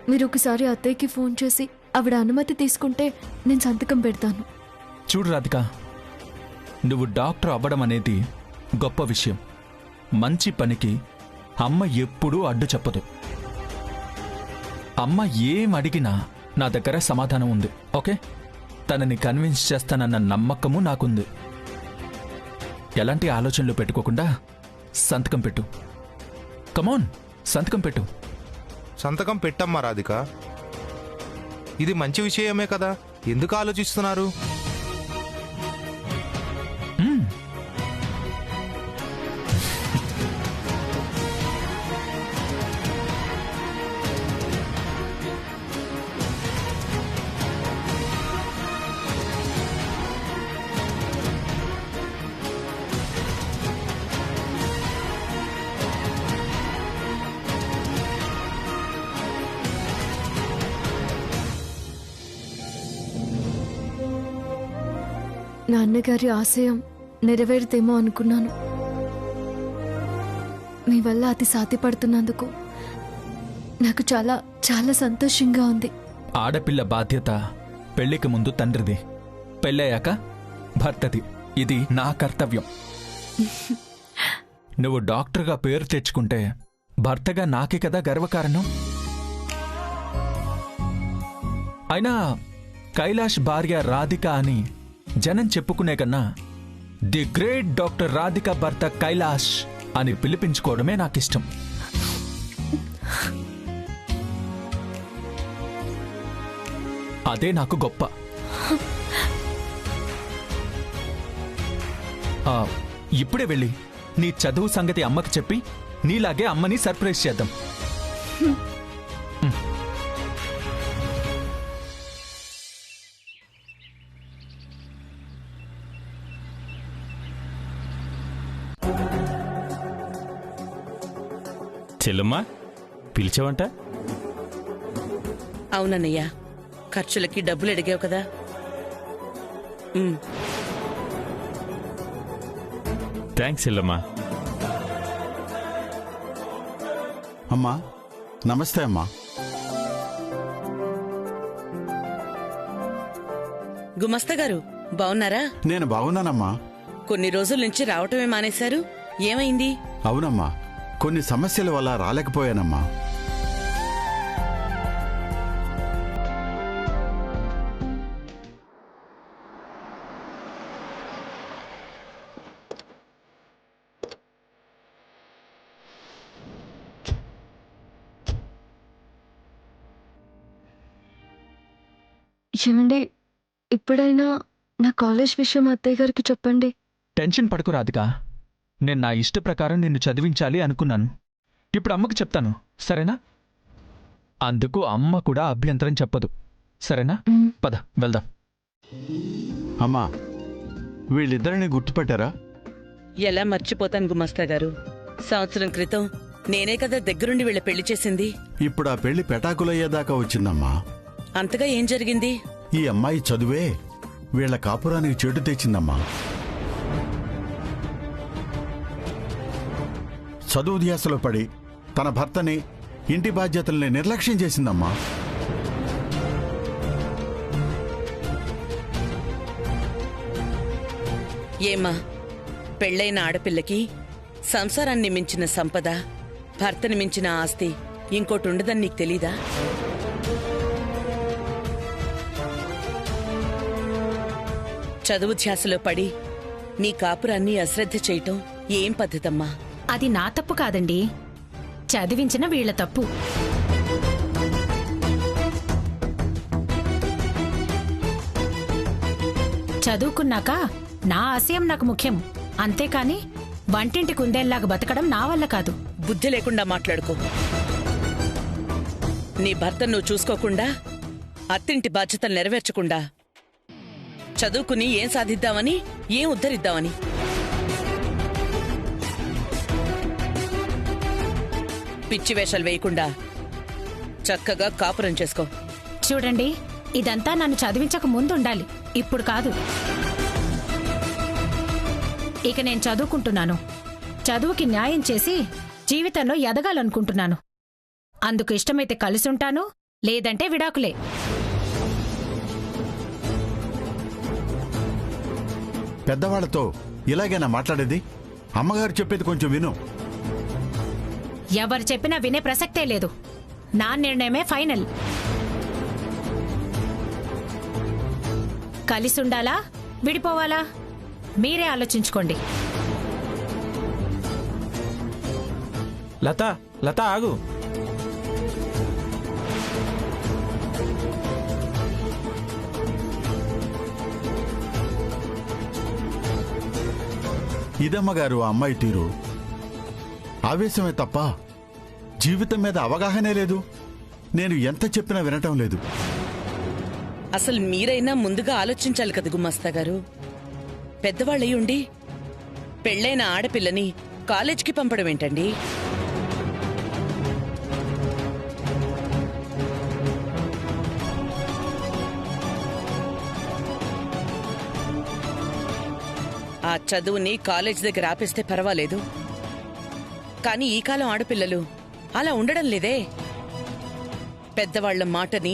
మీరు ఒకసారి అత్తయ్యకి ఫోన్ చేసి ఆవిడ అనుమతి తీసుకుంటే నేను సంతకం పెడతాను. చూడు రాధిక, నువ్వు డాక్టర్ అవ్వడం అనేది గొప్ప విషయం. మంచి పనికి అమ్మ ఎప్పుడూ అడ్డు చెప్పదు. అమ్మ ఏం అడిగినా నా దగ్గర సమాధానం ఉంది. ఓకే, తనని కన్విన్స్ చేస్తానన్న నమ్మకము నాకుంది. ఎలాంటి ఆలోచనలు పెట్టుకోకుండా సంతకం పెట్టు. కమాన్, సంతకం పెట్టు. సంతకం పెట్టమ్మా రాధిక. ఇది మంచి విషయమే కదా, ఎందుకు ఆలోచిస్తున్నారు? నాన్నగారి ఆశయం నెరవేరుతేమో అనుకున్నాను. మీ వల్ల అది సాధ్యపడుతున్నందుకు నాకు చాలా చాలా సంతోషంగా ఉంది. ఆడపిల్ల బాధ్యత పెళ్లికి ముందు తండ్రిది, పెళ్ళయ్యాక భర్తది. ఇది నా కర్తవ్యం. నువ్వు డాక్టర్గా పేరు తెచ్చుకుంటే భర్తగా నాకే కదా గర్వకారణం. అయినా కైలాష్ భార్య రాధిక అని జనం చెప్పుకునే కన్నా ది గ్రేట్ డాక్టర్ రాధిక భర్త కైలాష్ అని పిలిపించుకోవడమే నాకిష్టం. అదే నాకు గొప్ప. ఇప్పుడే వెళ్ళి నీ చదువు సంగతి అమ్మకి చెప్పి నీలాగే అమ్మని సర్ప్రైజ్ చేద్దాం. చెల్లమ్మా, పిలిచావంట? అవునన్నయ్య, ఖర్చులకి డబ్బులు అడిగావు కదా. థ్యాంక్స్ చెల్లమ్మా. అమ్మా నమస్తే. అమ్మా గుమస్తా గారు బావున్నారా? నేను బాగున్నానమ్మా. కొన్ని రోజుల నుంచి రావటమే మానేశారు, ఏమైంది? అవునమ్మా, కొన్ని సమస్యల వల్ల రాలేకపోయానమ్మా. ఏమండి, ఇప్పుడైనా నా కాలేజ్ విషయం అత్తయ్య గారికి చెప్పండి. టెన్షన్ పడకు రాధిక, నేను నా ఇష్ట ప్రకారం నిన్ను చదివించాలి అనుకున్నాను. ఇప్పుడు అమ్మకు చెప్తాను, సరేనా? అందుకు అమ్మ కూడా అభ్యంతరం చెప్పదు, సరేనా? పద వెళ్దాం. అమ్మా, వీళ్ళిద్దరిని గుర్తుపట్టారా? ఎలా మర్చిపోతాను గుమస్తా గారు, సంవత్సరం క్రితం నేనే కదా దగ్గరుండి వీళ్ళ పెళ్లి చేసింది. ఇప్పుడు ఆ పెళ్లి పెటాకులయ్యేదాకా వచ్చిందమ్మా. అంతగా ఏం జరిగింది? ఈ అమ్మాయి చదువే వీళ్ల కాపురానికి చెడు తెచ్చిందమ్మా. చదువు ధ్యాసలో పడి తన భర్తని, ఇంటి బాధ్యతల్ని నిర్లక్ష్యం చేసిందమ్మా. ఏమా, పెళ్లైన ఆడపిల్లకి సంసారాన్ని మించిన సంపద, భర్తని మించిన ఆస్తి ఇంకోటి ఉండదని నీకు తెలీదా? చదువు ధ్యాసలో పడి నీ కాపురాన్ని అశ్రద్ధ చేయటం ఏం పద్ధతమ్మా? అది నా తప్పు కాదండి, చదివించిన వీళ్ల తప్పు. చదువుకున్నాక నా ఆశయం నాకు ముఖ్యం, అంతేకాని వంటింటి కుందేల్లాగా బతకడం నా వల్ల కాదు. బుద్ధి లేకుండా మాట్లాడుకో. నీ భర్త నువ్వు చూసుకోకుండా, అత్తింటి బాధ్యతలు నెరవేర్చకుండా చదువుకుని ఏం సాధిద్దామని, ఏం ఉద్ధరిద్దామని? పిచ్చి వేషాలు వేయకుండా చక్కగా కాపురం చేసుకో. చూడండి, ఇదంతా నన్ను చదివించక ముందుండాలి, ఇప్పుడు కాదు. ఇక నేను చదువుకుంటున్నాను, చదువుకి న్యాయం చేసి జీవితంలో ఎదగాలనుకుంటున్నాను. అందుకు ఇష్టమైతే కలిసుంటాను, లేదంటే విడాకులే. పెద్దవాళ్లతో ఇలాగైనా మాట్లాడేది? అమ్మగారు చెప్పేది కొంచెం విను. ఎవరు చెప్పినా వినే ప్రసక్తే లేదు. నా నిర్ణయమే ఫైనల్. కలిసుండాలా విడిపోవాలా మీరే ఆలోచించుకోండి. లత లత ఆగు. ఇదమ్మగారు ఆ అమ్మాయి తీరు. ఆవేశమే తప్ప జీవితం మీద అవగాహనే లేదు. నేను ఎంత చెప్పినా వినటం లేదు. అసలు మీరైనా ముందుగా ఆలోచించాలి కదా గుమాస్తా గారు. పెద్దవాళ్ళయి ఉండి పెళ్ళైన ఆడపిల్లని కాలేజీకి పంపడం ఏంటండి? ఆ చదువుని కాలేజ్ దగ్గర ఆపేస్తే పర్వాలేదు, కానీ ఈ కాలం ఆడపిల్లలు అలా ఉండడం లేదే. పెద్దవాళ్ల మాటని,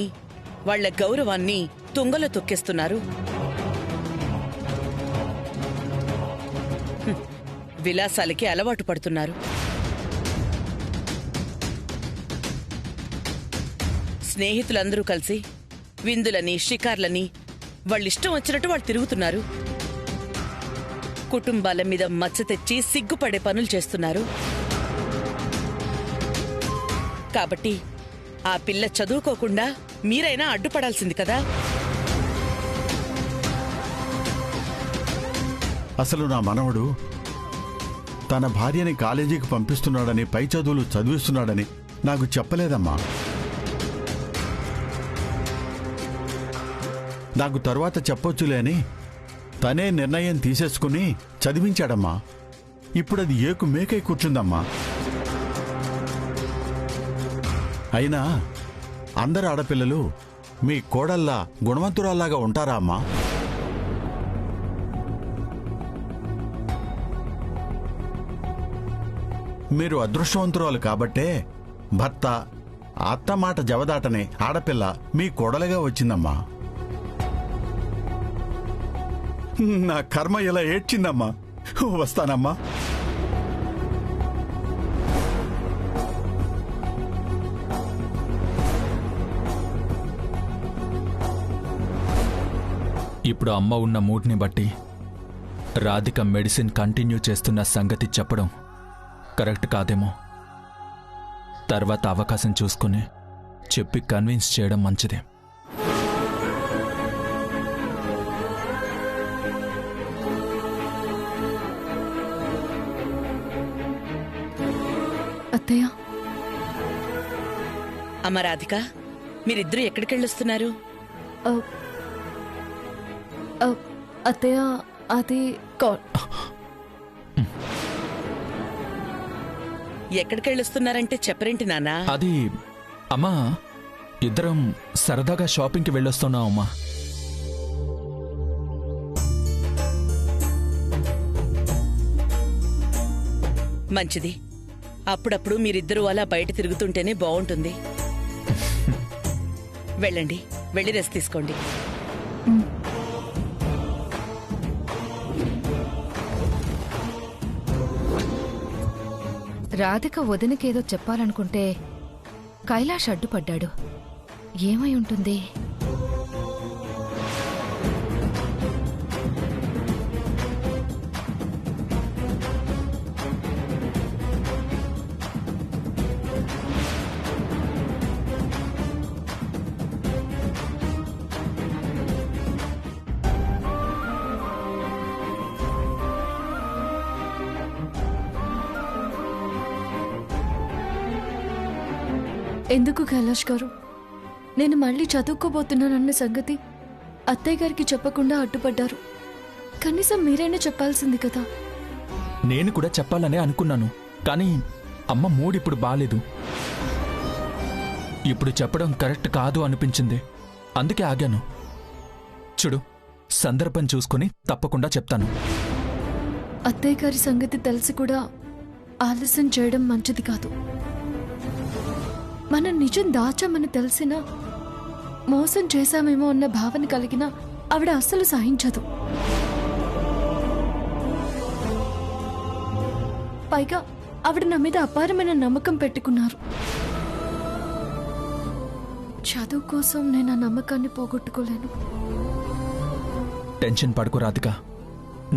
వాళ్ల గౌరవాన్ని తుంగలో తొక్కేస్తున్నారు. విలాసాలకి అలవాటు పడుతున్నారు. స్నేహితులందరూ కలిసి విందులని, షికార్లని వాళ్ళిష్టం వచ్చినట్టు వాళ్ళు తిరుగుతున్నారు. కుటుంబాల మీద మచ్చ తెచ్చి సిగ్గుపడే పనులు చేస్తున్నారు. కాబట్టి ఆ పిల్ల చదువుకోకుండా మీరైనా అడ్డుపడాల్సింది కదా. అసలు నా మనవడు తన భార్యని కాలేజీకి పంపిస్తున్నాడని, పై చదువులు చదివిస్తున్నాడని నాకు చెప్పలేదమ్మా. నాకు తరువాత చెప్పొచ్చులే అని తనే నిర్ణయం తీసేసుకుని చదివించాడమ్మా. ఇప్పుడది ఏకు మేకై కూర్చుందమ్మా. అయినా అందరు ఆడపిల్లలు మీ కోడల్లా గుణవంతురాల్లాగా ఉంటారా అమ్మా? మీరు అదృష్టవంతురాలు కాబట్టే భర్త అత్తమాట జవదాటనే ఆడపిల్ల మీ కోడలుగా వచ్చిందమ్మా. నా కర్మ ఇలా ఏడ్చిందమ్మా. వస్తానమ్మా. ఇప్పుడు అమ్మ ఉన్న మూడ్ని బట్టి రాధిక మెడిసిన్ కంటిన్యూ చేస్తున్న సంగతి చెప్పడం కరెక్ట్ కాదేమో. తర్వాత అవకాశం చూసుకుని చెప్పి కన్విన్స్ చేయడం మంచిదే. అత్తయ్య, అమ్మ రాధిక, మీరిద్దరూ ఎక్కడికెళ్ళొస్తున్నారు? అత్తయ్య అది ఎక్కడికెళ్ళొస్తున్నారంటే చెప్పరేంటి నాన్నా? అది అమ్మా, ఇద్దరం సరదాగా షాపింగ్కి వెళ్ళొస్తున్నాం అమ్మా. మంచిది. అప్పుడప్పుడు మీరిద్దరూ అలా బయట తిరుగుతుంటేనే బాగుంటుంది. వెళ్ళండి, వెళ్ళి రెస్ట్ తీసుకోండి. రాధిక వదినకేదో చెప్పాలనుకుంటే కైలాష్ అడ్డుపడ్డాడు. ఏమై ఉంటుంది? ఎందుకు కైలాష్ గారు నేను మళ్ళీ చదువుకోబోతున్నానన్న సంగతి అత్తయ్య గారికి చెప్పకుండా అడ్డుపడ్డారు? కనీసం మీరైనా చెప్పాల్సింది కదా. నేను కూడా చెప్పాలనే అనుకున్నాను, కానీ అమ్మ మూడ్ ఇప్పుడు బాలేదు. ఇప్పుడు చెప్పడం కరెక్ట్ కాదు అనిపించింది, అందుకే ఆగాను. చూడు, సందర్భం చూసుకుని తప్పకుండా చెప్తాను. అత్తయ్య గారి సంగతి తెలిసి కూడా ఆలస్యం చేయడం మంచిది కాదు. మనం నిజం దాచామని తెలిసినా మోసం చేశామేమో అన్న భావన కలిగిన ఆవిడ అస్సలు సహించదు. పైగా ఆవిడ నా మీద అపారమైన నమ్మకం పెట్టుకున్నారు. చదువు కోసం నేను ఆ నమ్మకాన్ని పోగొట్టుకోలేను. టెన్షన్ పడుకో రాధిక.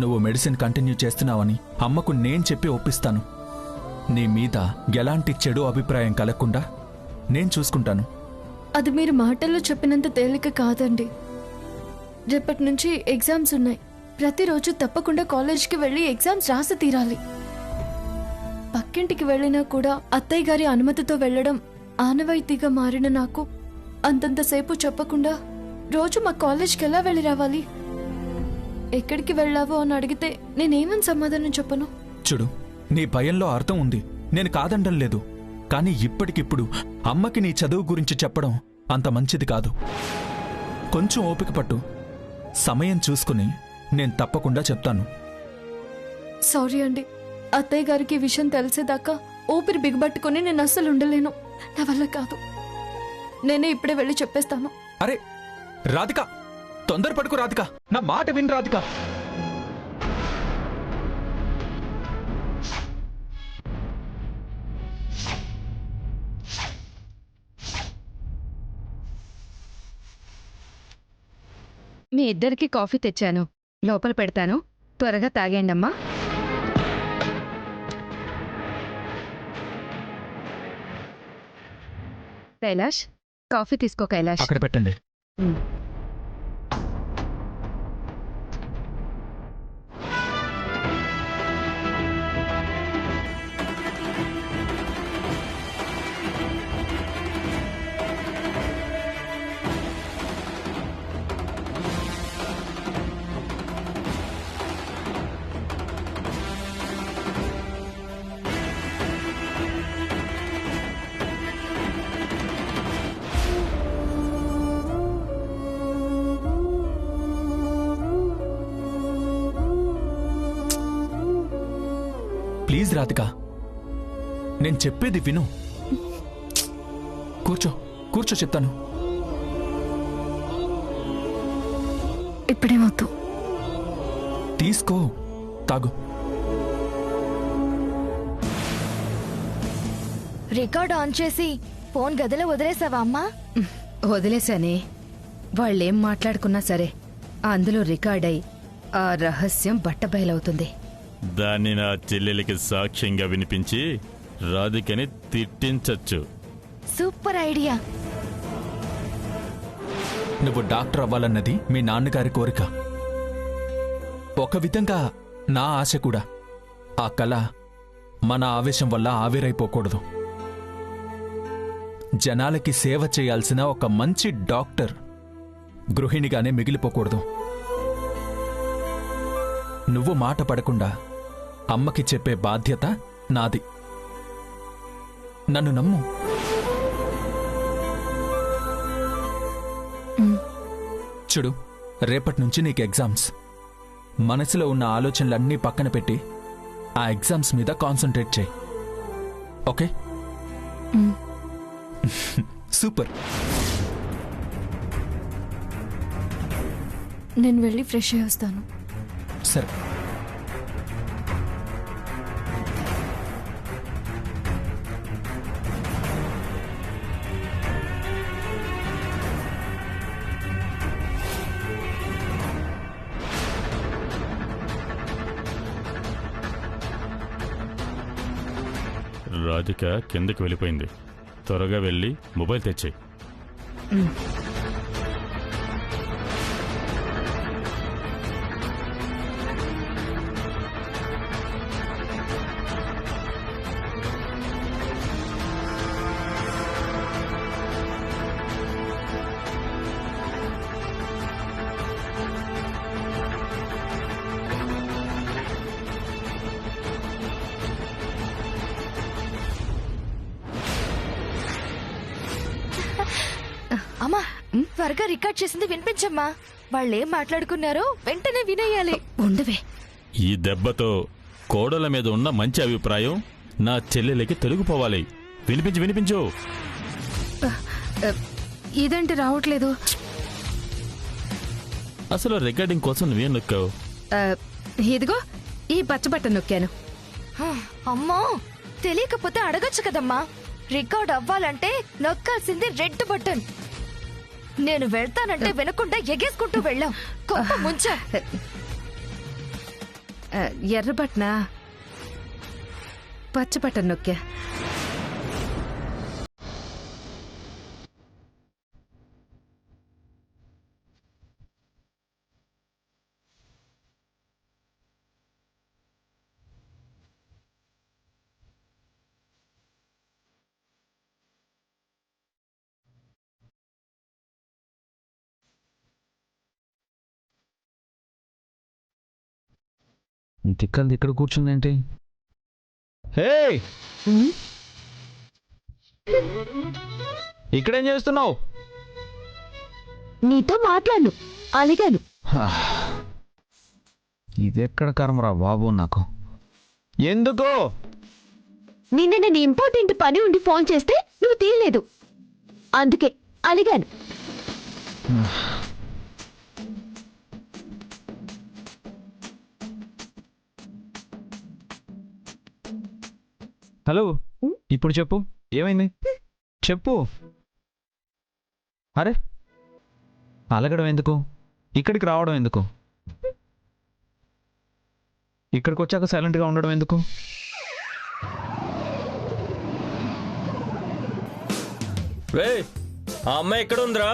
నువ్వు మెడిసిన్ కంటిన్యూ చేస్తున్నావని అమ్మకు నేను చెప్పి ఒప్పిస్తాను. నీ మీద ఎలాంటి చెడు అభిప్రాయం కలగకుండా నేను చూసుకుంటాను. అది మీరు మాటల్లో చెప్పినంత తేలిక కాదండి. రేపటి నుంచి ఎగ్జామ్స్ ఉన్నాయి. ప్రతిరోజు తప్పకుండా కాలేజ్కి వెళ్ళి ఎగ్జామ్స్ రాసి తీరాలి. పక్కింటికి వెళ్ళినా కూడా అత్తయ్య గారి అనుమతితో వెళ్ళడం ఆనవాయితీగా మారిన నాకు అంతంతసేపు చెప్పకుండా రోజు మా కాలేజ్కి ఎలా వెళ్ళి రావాలి? ఎక్కడికి వెళ్ళావో అని అడిగితే నేనేమని సమాధానం చెప్పను? చూడు, నీ భయంలో అర్థం ఉంది, నేను కాదండం లేదు. కానీ ఇప్పటికిప్పుడు అమ్మకి నీ చదువు గురించి చెప్పడం అంత మంచిది కాదు. కొంచెం ఓపిక పట్టు. సమయం చూసుకుని నేను తప్పకుండా చెప్తాను. సారీ అండి, అత్తయ్య గారికి ఈ విషయం తెలిసేదాకా ఊపిరి బిగబట్టుకుని నేను అస్సలు ఉండలేను. నా వల్ల కాదు. నేనే ఇప్పుడే వెళ్ళి చెప్పేస్తాను. అరే రాధిక, తొందరపడుకు రాధిక, నా మాట విను రాధిక. మీ ఇద్దరికి కాఫీ తెచ్చాను, లోపల పెడతాను, త్వరగా తాగేయండమ్మా. కైలాష్, కాఫీ తీసుకో కైలాష్. అక్కడ పెట్టండి. ప్లీజ్ రాధిక, నేను చెప్పేది విను. కూర్చో కూర్చో, చెప్తాను. ఇప్పుడేమవుతూ తీసుకో, తాగు. రికార్డ్ ఆన్ చేసి ఫోన్ గదిలో వదిలేసావా అమ్మా? వదిలేశానే. వాళ్ళేం మాట్లాడుకున్నా సరే అందులో రికార్డ్ అయి ఆ రహస్యం బట్టబయలవుతుంది. దాన్ని నా చెల్లెలికి సాక్ష్యంగా వినిపించి రాధికని తిట్టించచ్చు. Super idea. నువ్వు డాక్టర్ అవ్వాలన్నది మీ నాన్నగారి కోరిక. ఒక విధంగా నా ఆశ కూడా. ఆ కళ మన ఆవేశం వల్ల ఆవిరైపోకూడదు. జనాలకి సేవ చేయాల్సిన ఒక మంచి డాక్టర్ గృహిణిగానే మిగిలిపోకూడదు. నువ్వు మాట పడకుండా అమ్మకి చెప్పే బాధ్యత నాది. నన్ను నమ్ము. చూడు, రేపటి నుంచి నీకు ఎగ్జామ్స్. మనసులో ఉన్న ఆలోచనలన్నీ పక్కన పెట్టి ఆ ఎగ్జామ్స్ మీద కాన్సంట్రేట్ చేయి. ఓకే? సూపర్. నేను వెళ్ళి ఫ్రెష్ అయ్యి వస్తాను. సరే. రాధిక కిందకి వెళ్ళిపోయింది. త్వరగా వెళ్ళి మొబైల్ తెచ్చేయి. అమ్మా, త్వరగా రికార్డ్ చేసింది వినిపించమ్మా. వాళ్ళేం మాట్లాడుకున్నారో వెంటనే వినేయాలి. ఉండవే. ఈ దెబ్బతో కోడల మీద ఉన్న మంచి అభిప్రాయం నా చెల్లెలకి తొలగిపోవాలి. వినిపించు వినిపించు. ఇదేంటి రావట్లేదు? అసలు రికార్డింగ్ కోసం నువ్వేం నొక్కావు? ఇదిగో ఈ పచ్చ బటన్ నొక్కాను. అమ్మో, తెలియకపోతే అడగచ్చు కదమ్మా. రికార్డ్ అవ్వాలంటే నొక్కాల్సింది రెడ్ బటన్. నేను వెళ్తానంటే వినకుండా ఎగేసుకుంటూ వెళ్ళాం. కొంప ముంచా. ఎర్ర బటనా? పచ్చ బటన్ నొక్కా. తిక్కలు ఇక్కడ కూర్చుందేంటి? హే, ఇక్కడేం చేస్తున్నావు? నీతో మాట్లాడు, అలిగాను. ఇదెక్కడ కర్మరా బాబు నాకు. ఎందుకు? నిన్న నేను ఇంపార్టెంట్ పని ఉండి ఫోన్ చేస్తే నువ్వు తీయలేదు, అందుకే అలిగాను. హలో, ఇప్పుడు చెప్పు, ఏమైంది చెప్పు. అరే, అలగడం ఎందుకు? ఇక్కడికి రావడం ఎందుకు? ఇక్కడికి వచ్చాక సైలెంట్గా ఉండడం ఎందుకు? రే, ఆ అమ్మాయి ఎక్కడ ఉందిరా?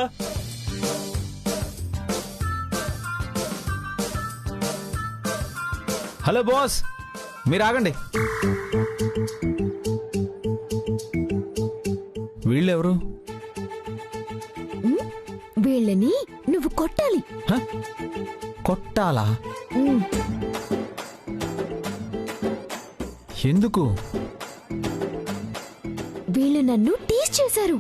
హలో బాస్, మీరు ఆగండి. వీళ్ళెవరు? వీళ్ళని నువ్వు కొట్టాలి. కొట్టాలా? ఎందుకు? వీళ్ళు నన్ను టీజ్ చేశారు.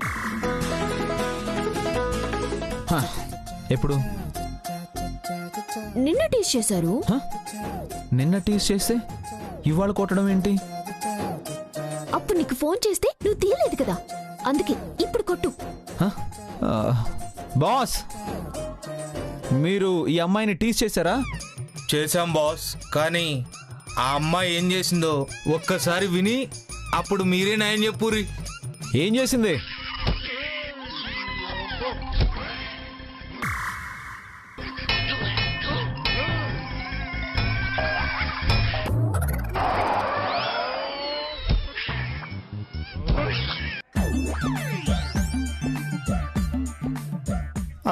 ఎప్పుడు? నిన్న టీజ్ చేశారు. నిన్న టీజ్ చేస్తే ఇవాళ కొట్టడం ఏంటి? అప్పుడు నీకు ఫోన్ చేస్తే నువ్వు తీయలేదు కదా, అందుకే ఇప్పుడు కొట్టు. బాస్, మీరు ఈ అమ్మాయిని టీజ్ చేశారా? చేశాం బాస్, కానీ ఆ అమ్మాయి ఏం చేసిందో ఒక్కసారి విని అప్పుడు మీరే న్యాయం చెప్పుర్రి. ఏం చేసింది?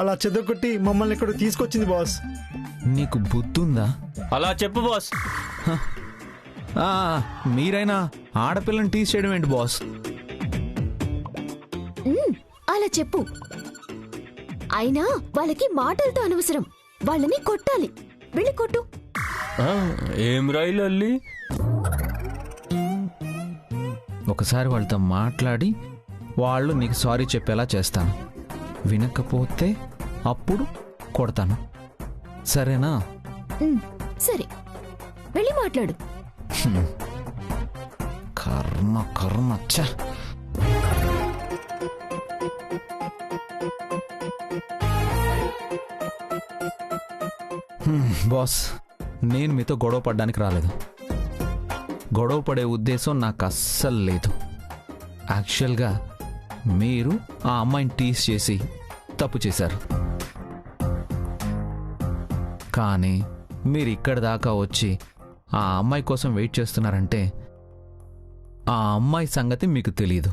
అలా చెదకొట్టి మమ్మల్ని ఇక్కడ తీసుకొచ్చింది బాస్. నీకు బుద్ధుందా? అలా చెప్పు బాస్. మీరైనా ఆడపిల్లని టీజ్ చేయడం ఏంటి బాస్? అలా చెప్పు. అయినా వాళ్ళకి మాటలతో అనవసరం, వాళ్ళని కొట్టాలి. వెళ్ళి కొట్టు. ఏం రైలు అల్లి? ఒకసారి వాళ్ళతో మాట్లాడి వాళ్ళు నీకు సారీ చెప్పేలా చేస్తాను. వినకపోతే అప్పుడు కొడతాను, సరేనా? సరే, వెళ్ళి మాట్లాడు. కర్మ కర్మ. బాస్, నేను మీతో గొడవ పడ్డానికి రాలేదు. గొడవ పడే ఉద్దేశం నాకు అస్సలు లేదు. యాక్చువల్గా మీరు ఆ అమ్మాయిని టీజ్ చేసి తప్పు చేశారు. కానీ మీరు ఇక్కడి దాకా వచ్చి ఆ అమ్మాయి కోసం వెయిట్ చేస్తున్నారంటే ఆ అమ్మాయి సంగతి మీకు తెలియదు.